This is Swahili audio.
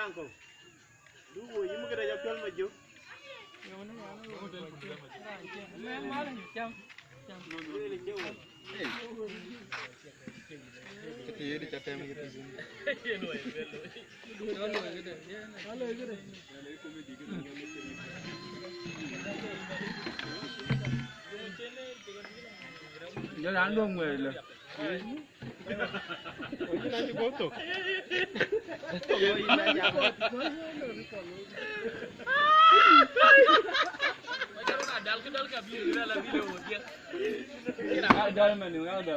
banko. Dugo yimu kada japel majo. Jangan dong gue. Nanti foto. Ada mana? Ada.